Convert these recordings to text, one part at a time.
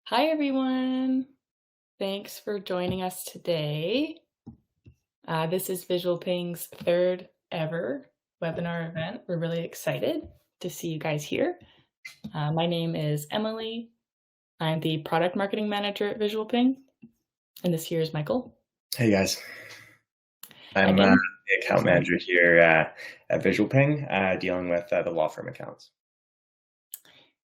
Hi, everyone. Thanks for joining us today. This is Visualping's third ever webinar event. We're really excited to see you guys here. My name is Emily. I'm the product marketing manager at Visualping, and this here is Michael. Hey guys, I'm Again, the account manager here at Visualping, dealing with the law firm accounts.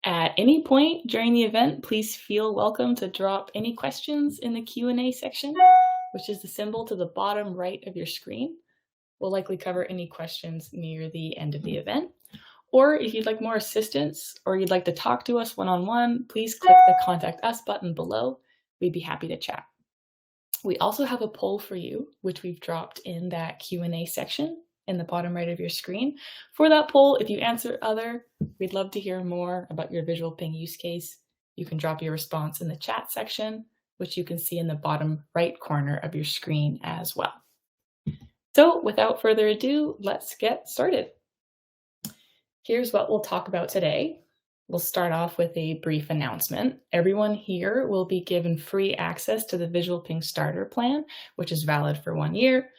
at any point during the event, please feel welcome to drop any questions in the Q&A section, which is the symbol to the bottom right of your screen. We'll likely cover any questions near the end of the event. Or if you'd like more assistance or you'd like to talk to us one-on-one, please click the Contact Us button below. We'd be happy to chat. We also have a poll for you, which we've dropped in that Q&A section in the bottom right of your screen. For that poll, if you answer other, we'd love to hear more about your Visualping use case. You can drop your response in the chat section, which you can see in the bottom right corner of your screen as well. So without further ado, let's get started. Here's what we'll talk about today. We'll start off with a brief announcement. Everyone here will be given free access to the Visualping Starter Plan, which is valid for 1 year.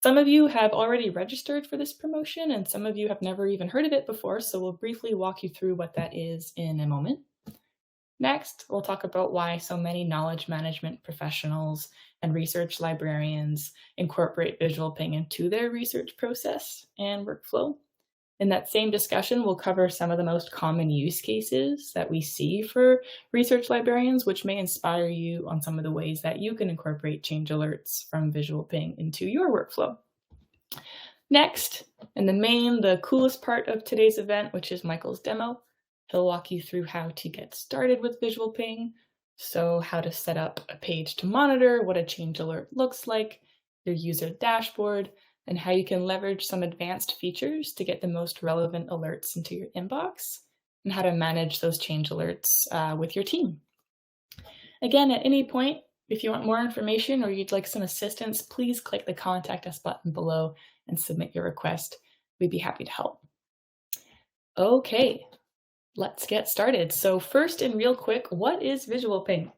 Some of you have already registered for this promotion, and some of you have never even heard of it before, so we'll briefly walk you through what that is in a moment. Next, we'll talk about why so many knowledge management professionals and research librarians incorporate Visualping into their research process and workflow. In that same discussion, we'll cover some of the most common use cases that we see for research librarians, which may inspire you on some of the ways that you can incorporate change alerts from Visualping into your workflow. Next, and the coolest part of today's event, which is Michael's demo, he'll walk you through how to get started with Visualping, so how to set up a page to monitor, what a change alert looks like, your user dashboard, and how you can leverage some advanced features to get the most relevant alerts into your inbox, and how to manage those change alerts with your team. Again, at any point, if you want more information or you'd like some assistance, please click the Contact Us button below and submit your request. We'd be happy to help. Okay, let's get started. So first and real quick, what is Visualping?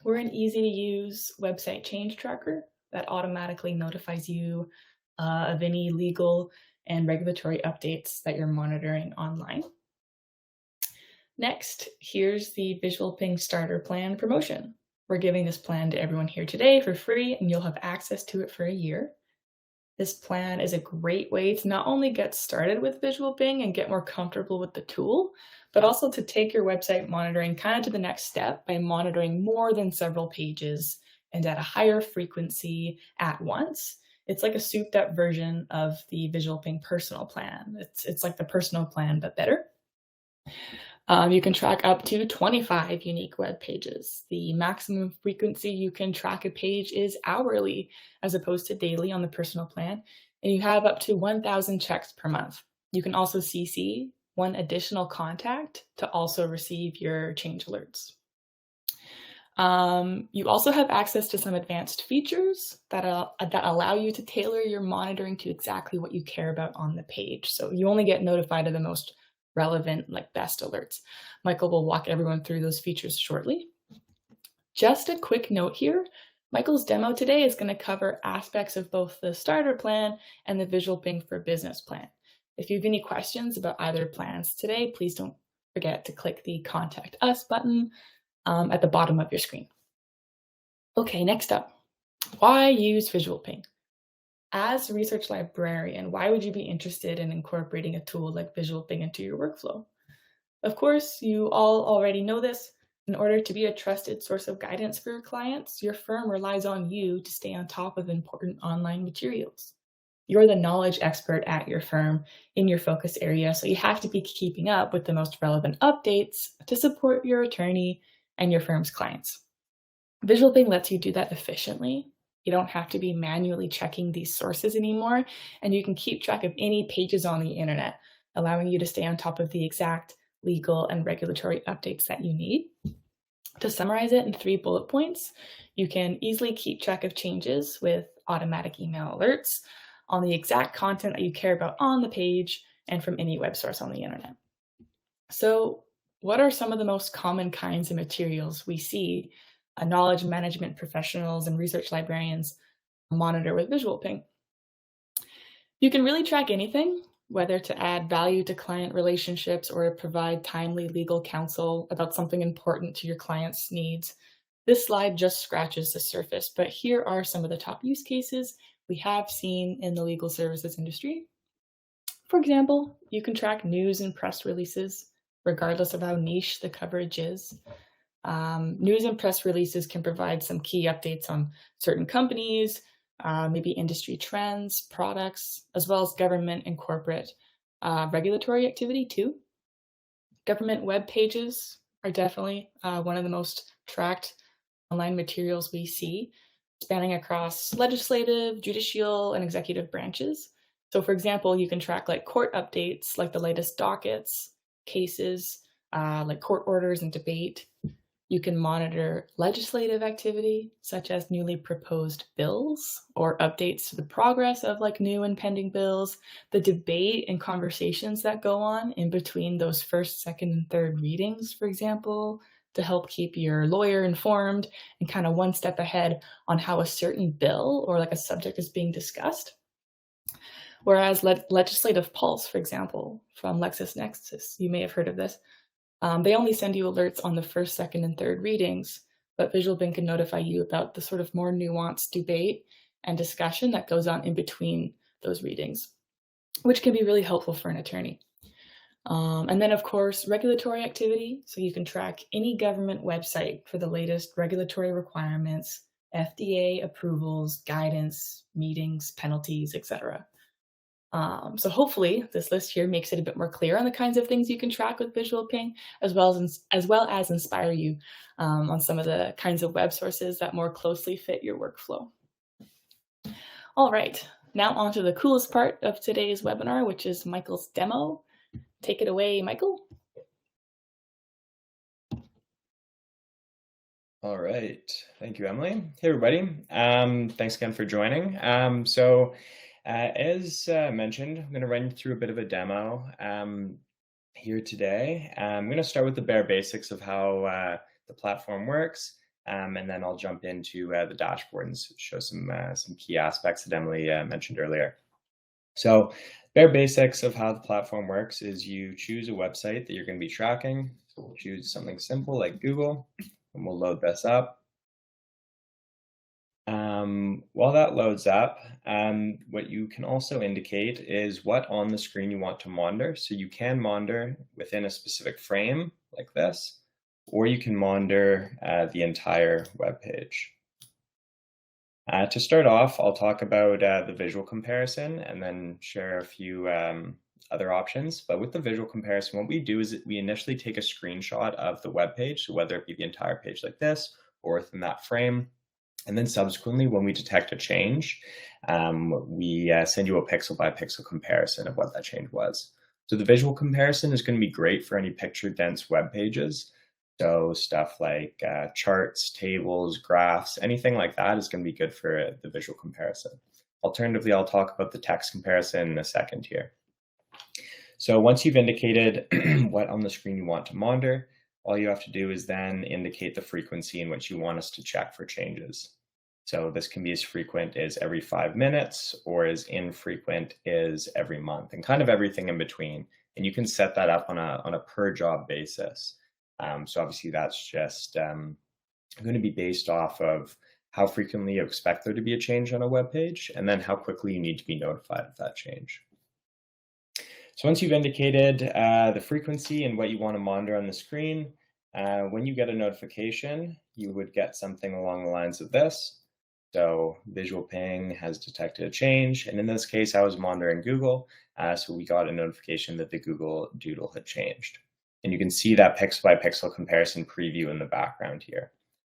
We're an easy-to-use website change tracker that automatically notifies you of any legal and regulatory updates that you're monitoring online. Next, here's the Visualping Starter Plan promotion. We're giving this plan to everyone here today for free, and you'll have access to it for a year. This plan is a great way to not only get started with Visualping and get more comfortable with the tool, but also to take your website monitoring kind of to the next step by monitoring more than several pages and at a higher frequency at once. It's like a souped up version of the Visualping personal plan. It's like the personal plan, but better. You can track up to 25 unique web pages. The maximum frequency you can track a page is hourly, as opposed to daily on the personal plan, and you have up to 1,000 checks per month. You can also CC one additional contact to also receive your change alerts. You also have access to some advanced features that allow you to tailor your monitoring to exactly what you care about on the page. So you only get notified of the most relevant, like best alerts. Michael will walk everyone through those features shortly. Just a quick note here, Michael's demo today is going to cover aspects of both the starter plan and the Visualping for Business plan. If you have any questions about either plans today, please don't forget to click the Contact Us button at the bottom of your screen. Okay, next up, why use Visualping? As a research librarian, why would you be interested in incorporating a tool like Visualping into your workflow? Of course, you all already know this. In order to be a trusted source of guidance for your clients, your firm relies on you to stay on top of important online materials. You're the knowledge expert at your firm in your focus area, so you have to be keeping up with the most relevant updates to support your attorney and your firm's clients. Visualping lets you do that efficiently. You don't have to be manually checking these sources anymore, and you can keep track of any pages on the internet, allowing you to stay on top of the exact legal and regulatory updates that you need. To summarize it in 3 bullet points, you can easily keep track of changes with automatic email alerts on the exact content that you care about on the page and from any web source on the internet. So what are some of the most common kinds of materials we see knowledge management professionals and research librarians monitor with Visualping? You can really track anything, whether to add value to client relationships or provide timely legal counsel about something important to your client's needs. This slide just scratches the surface, but here are some of the top use cases we have seen in the legal services industry. For example, you can track news and press releases, regardless of how niche the coverage is. News and press releases can provide some key updates on certain companies, maybe industry trends, products, as well as government and corporate regulatory activity too. Government web pages are definitely one of the most tracked online materials we see, spanning across legislative, judicial, and executive branches. So, for example, you can track like court updates, like the latest dockets, cases, like court orders and debate. You can monitor legislative activity, such as newly proposed bills or updates to the progress of like new and pending bills, the debate and conversations that go on in between those first, second, and third readings, for example, to help keep your lawyer informed and kind of one step ahead on how a certain bill or like a subject is being discussed. Whereas Legislative Pulse, for example, from LexisNexis, you may have heard of this, they only send you alerts on the first, second, and third readings, but Visualping can notify you about the sort of more nuanced debate and discussion that goes on in between those readings, which can be really helpful for an attorney. And then, of course, regulatory activity. So you can track any government website for the latest regulatory requirements, FDA approvals, guidance, meetings, penalties, etc. So hopefully this list here makes it a bit more clear on the kinds of things you can track with Visualping, as well as inspire you on some of the kinds of web sources that more closely fit your workflow. All right, now on to the coolest part of today's webinar, which is Michael's demo. Take it away, Michael. All right, thank you, Emily. Hey, everybody. Thanks again for joining. As mentioned, I'm going to run you through a bit of a demo here today. I'm going to start with the bare basics of how the platform works, and then I'll jump into the dashboard and show some key aspects that Emily mentioned earlier. So bare basics of how the platform works is you choose a website that you're going to be tracking. So we'll choose something simple like Google, and we'll load this up. While that loads up, what you can also indicate is what on the screen you want to monitor. So you can monitor within a specific frame like this, or you can monitor the entire web page. To start off, I'll talk about the visual comparison and then share a few other options. But with the visual comparison, what we do is we initially take a screenshot of the web page, so whether it be the entire page like this or within that frame. And then subsequently, when we detect a change, we send you a pixel by pixel comparison of what that change was. So the visual comparison is going to be great for any picture dense web pages. So stuff like charts, tables, graphs, anything like that is going to be good for the visual comparison. Alternatively, I'll talk about the text comparison in a second here. So once you've indicated what on the screen you want to monitor, all you have to do is then indicate the frequency in which you want us to check for changes. So this can be as frequent as every 5 minutes or as infrequent as every month, and kind of everything in between. And you can set that up on a per job basis. So obviously that's just going to be based off of how frequently you expect there to be a change on a web page, and then how quickly you need to be notified of that change. So once you've indicated the frequency and what you want to monitor on the screen, when you get a notification, you would get something along the lines of this. So Visualping has detected a change. And in this case, I was monitoring Google. So we got a notification that the Google Doodle had changed. And you can see that pixel by pixel comparison preview in the background here.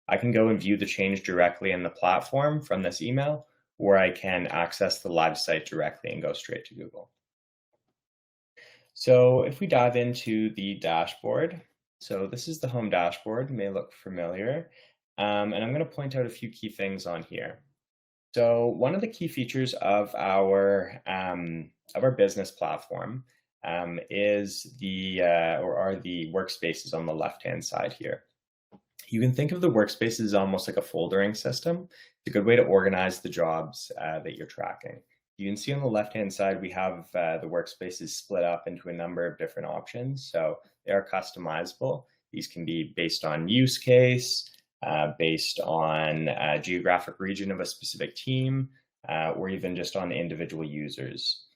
I can go and view the change directly in the platform from this email, or I can access the live site directly and go straight to Google. So if we dive into the dashboard, so this is the home dashboard, it may look familiar. And I'm going to point out a few key things on here. So one of the key features of our business platform is are the workspaces on the left-hand side here. You can think of the workspaces almost like a foldering system. It's a good way to organize the jobs that you're tracking. You can see on the left-hand side, we have the workspaces split up into a number of different options. So they are customizable. These can be based on use case, based on geographic region of a specific team, or even just on individual users.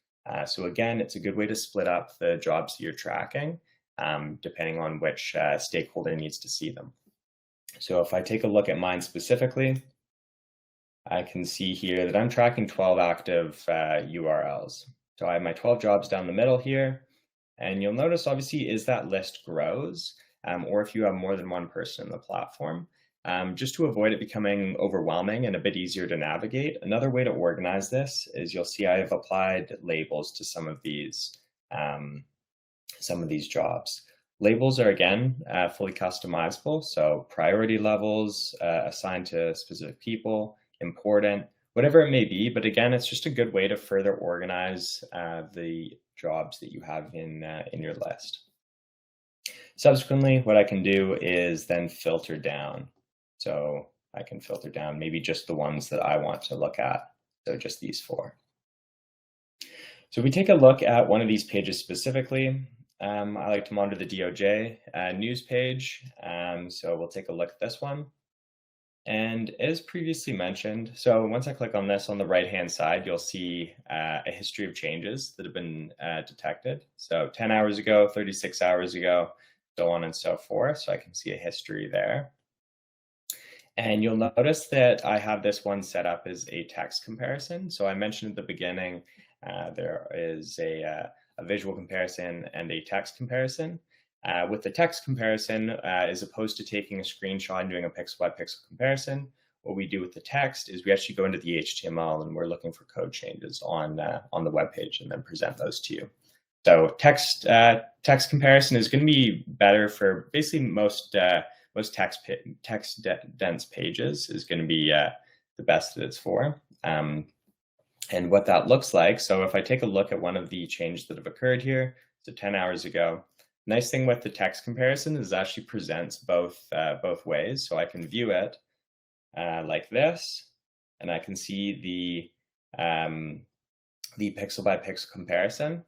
So again, it's a good way to split up the jobs that you're tracking, depending on which stakeholder needs to see them. So if I take a look at mine specifically, I can see here that I'm tracking 12 active URLs. So I have my 12 jobs down the middle here. And you'll notice, obviously, as that list grows, or if you have more than one person in the platform, just to avoid it becoming overwhelming and a bit easier to navigate, another way to organize this is you'll see I have applied labels to some of these jobs. Labels are, again, fully customizable. So priority levels assigned to specific people, important, whatever it may be. But again, it's just a good way to further organize the jobs that you have in your list. Subsequently, what I can do is then filter down. So I can filter down maybe just the ones that I want to look at. So just these 4. So if we take a look at one of these pages specifically, I like to monitor the DOJ news page. So we'll take a look at this one. And as previously mentioned, so once I click on this on the right-hand side, you'll see a history of changes that have been detected. So 10 hours ago, 36 hours ago, so on and so forth. So I can see a history there. And you'll notice that I have this one set up as a text comparison. So I mentioned at the beginning, there is a visual comparison and a text comparison. With the text comparison, as opposed to taking a screenshot and doing a pixel by pixel comparison, what we do with the text is we actually go into the HTML and we're looking for code changes on the web page and then present those to you. So text comparison is going to be better for basically most text dense pages is going to be the best that it's for. And what that looks like, so if I take a look at one of the changes that have occurred here, so 10 hours ago, nice thing with the text comparison is it actually presents both ways. So I can view it like this, and I can see the pixel by pixel comparison,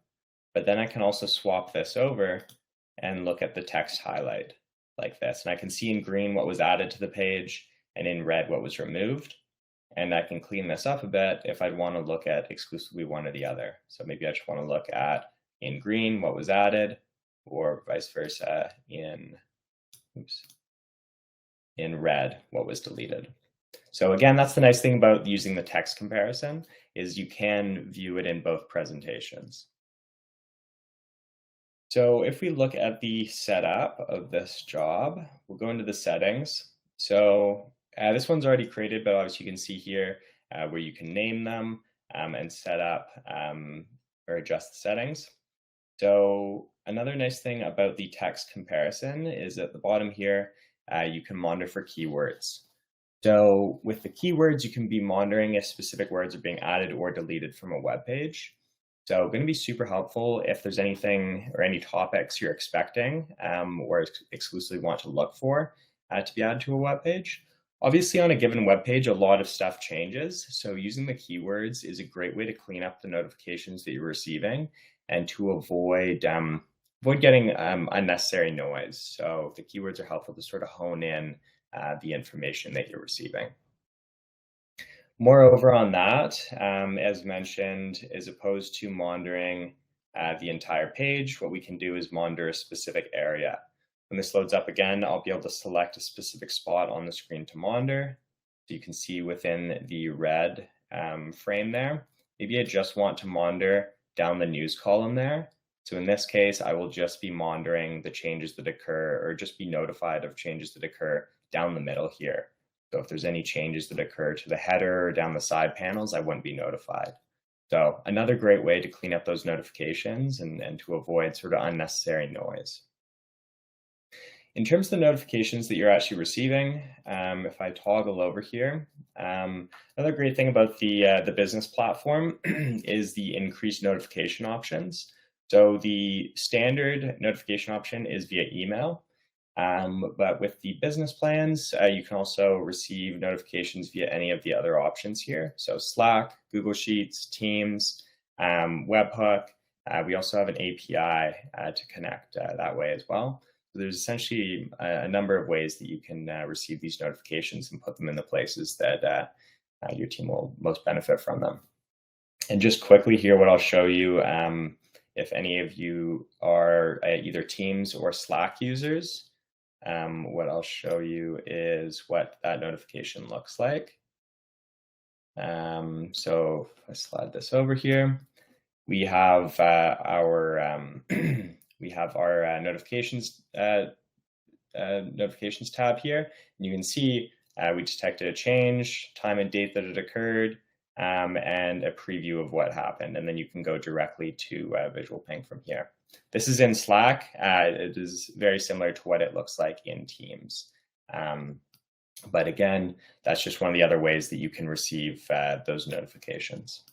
but then I can also swap this over and look at the text highlight like this. And I can see in green what was added to the page and in red what was removed. And I can clean this up a bit if I'd want to look at exclusively one or the other. So maybe I just want to look at in green what was added, or vice versa in red what was deleted. So again, that's the nice thing about using the text comparison is you can view it in both presentations. So if we look at the setup of this job, we'll go into the settings. So this one's already created, but obviously you can see here where you can name them and set up or adjust the settings. So another nice thing about the text comparison is at the bottom here, you can monitor for keywords. So with the keywords, you can be monitoring if specific words are being added or deleted from a web page. So going to be super helpful if there's anything or any topics you're expecting or exclusively want to look for to be added to a web page. Obviously, on a given web page, a lot of stuff changes. So using the keywords is a great way to clean up the notifications that you're receiving and to avoid getting unnecessary noise. So the keywords are helpful to sort of hone in the information that you're receiving. Moreover on that, as mentioned, as opposed to monitoring the entire page, what we can do is monitor a specific area. When this loads up again, I'll be able to select a specific spot on the screen to monitor. So you can see within the red frame there, maybe I just want to monitor down the news column there. So in this case, I will just be monitoring the changes that occur or just be notified of changes that occur down the middle here. So if there's any changes that occur to the header or down the side panels, I wouldn't be notified. So another great way to clean up those notifications and to avoid sort of unnecessary noise. In terms of the notifications that you're actually receiving, if I toggle over here, another great thing about the business platform is the increased notification options. So the standard notification option is via email, but with the business plans, you can also receive notifications via any of the other options here. So Slack, Google Sheets, Teams, webhook. We also have an API to connect that way as well. So there's essentially a number of ways that you can receive these notifications and put them in the places that your team will most benefit from them. And just quickly here, what I'll show you, if any of you are either Teams or Slack users, what I'll show you is what that notification looks like. So if I slide this over here, we have our we have our notifications notifications tab here. And you can see we detected a change, time and date that it occurred, and a preview of what happened. And then you can go directly to Visualping from here. This is in Slack. It is very similar to what it looks like in Teams. But again, that's just one of the other ways that you can receive those notifications.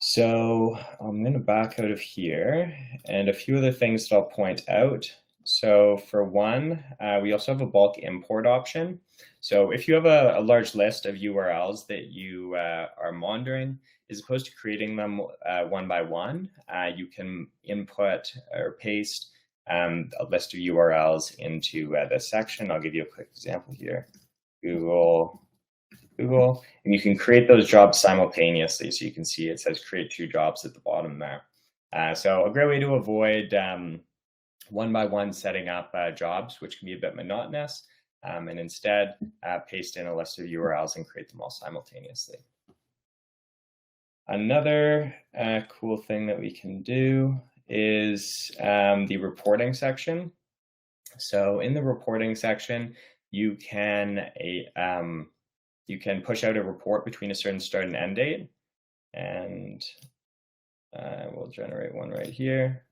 So I'm going to back out of here, and a few other things that I'll point out. So for one, we also have a bulk import option. So if you have a large list of URLs that you are monitoring, as opposed to creating them one by one, you can input or paste a list of URLs into this section. I'll give you a quick example here. Google, and you can create those jobs simultaneously. So you can see it says create 2 jobs at the bottom there. So a great way to avoid one by one setting up jobs, which can be a bit monotonous, and instead paste in a list of URLs and create them all simultaneously. Another cool thing that we can do is the reporting section. So in the reporting section, you can push out a report between a certain start and end date, and we'll generate one right here.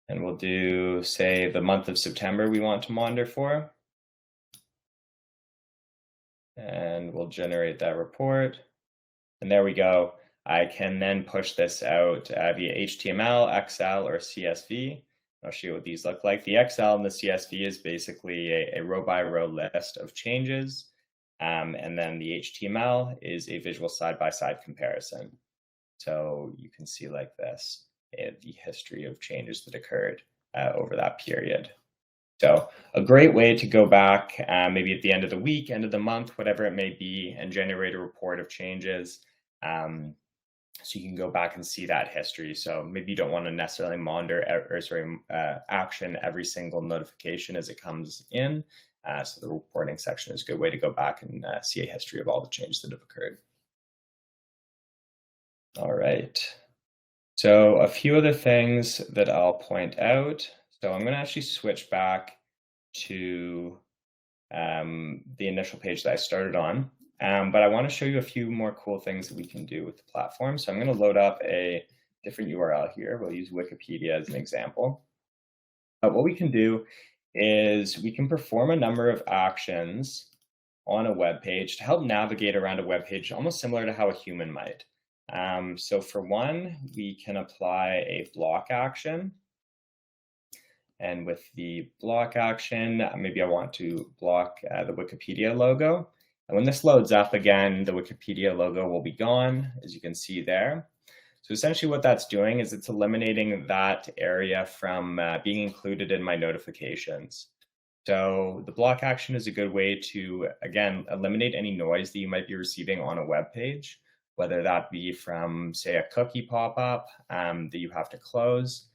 And we'll do, say, the month of September we want to monitor for. And we'll generate that report. And there we go. I can then push this out via HTML, Excel, or CSV. I'll show you what these look like. The Excel and the CSV is basically a row-by-row list of changes. And then the HTML is a visual side-by-side comparison. So you can see like this, the history of changes that occurred over that period. So a great way to go back, maybe at the end of the week, end of the month, whatever it may be, and generate a report of changes. So you can go back and see that history. So maybe you don't want to necessarily monitor action every single notification as it comes in. So the reporting section is a good way to go back and see a history of all the changes that have occurred. All right. So a few other things that I'll point out. So I'm going to actually switch back to the initial page that I started on. But I want to show you a few more cool things that we can do with the platform. So I'm going to load up a different URL here. We'll use Wikipedia as an example. What we can do is we can perform a number of actions on a web page to help navigate around a web page, almost similar to how a human might. So for one, we can apply a block action. And with the block action, maybe I want to block the Wikipedia logo. And when this loads up again, the Wikipedia logo will be gone, as you can see there. So essentially what that's doing is it's eliminating that area from being included in my notifications. So the block action is a good way to, again, eliminate any noise that you might be receiving on a web page, whether that be from, say, a cookie pop-up that you have to close,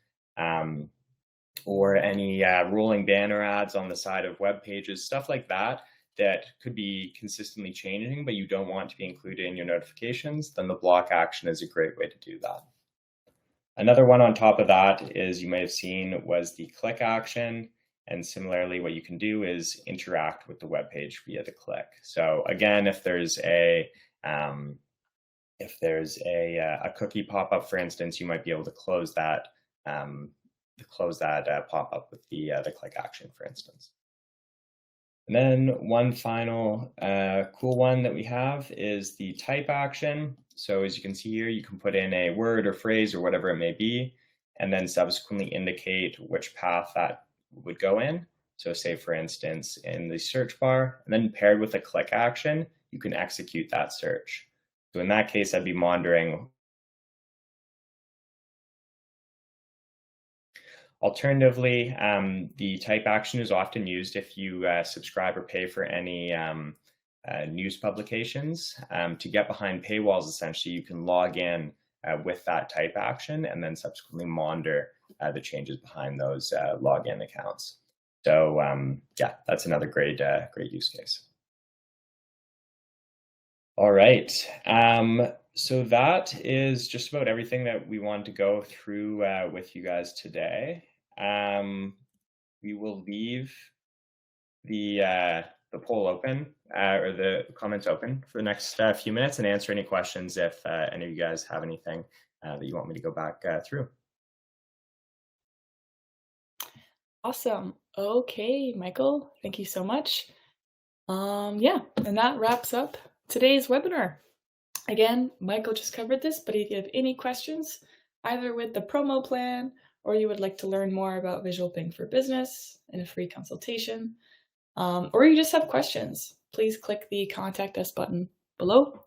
or any rolling banner ads on the side of web pages, stuff like that, that could be consistently changing, but you don't want to be included in your notifications, then the block action is a great way to do that. Another one on top of that is, you may have seen, was the click action. And similarly, what you can do is interact with the web page via the click. So again, if there's a cookie pop-up, for instance, you might be able to close that pop-up with the click action, for instance. And then one final cool one that we have is the type action. So as you can see here, you can put in a word or phrase or whatever it may be, and then subsequently indicate which path that would go in. So say, for instance, in the search bar, and then paired with a click action, you can execute that search. So in that case, I'd be monitoring. Alternatively, the type action is often used if you subscribe or pay for any news publications. To get behind paywalls, essentially, you can log in with that type action and then subsequently monitor the changes behind those login accounts. So yeah, that's another great use case. All right. So that is just about everything that we wanted to go through with you guys today. We will leave the poll open or the comments open for the next few minutes and answer any questions if any of you guys have anything that you want me to go back through. Awesome. Okay, Michael, thank you so much. Yeah, and that wraps up today's webinar. Again, Michael just covered this, but if you have any questions, either with the promo plan or you would like to learn more about Visualping for Business in a free consultation, or you just have questions, please click the Contact Us button below.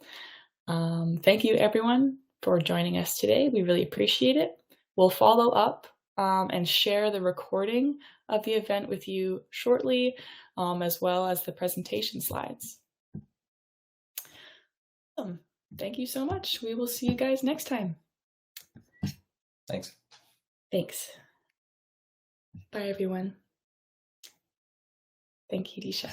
Thank you, everyone, for joining us today. We really appreciate it. We'll follow up and share the recording of the event with you shortly, as well as the presentation slides. Thank you so much. We will see you guys next time. Thanks. Thanks. Bye, everyone. Thank you, Disha.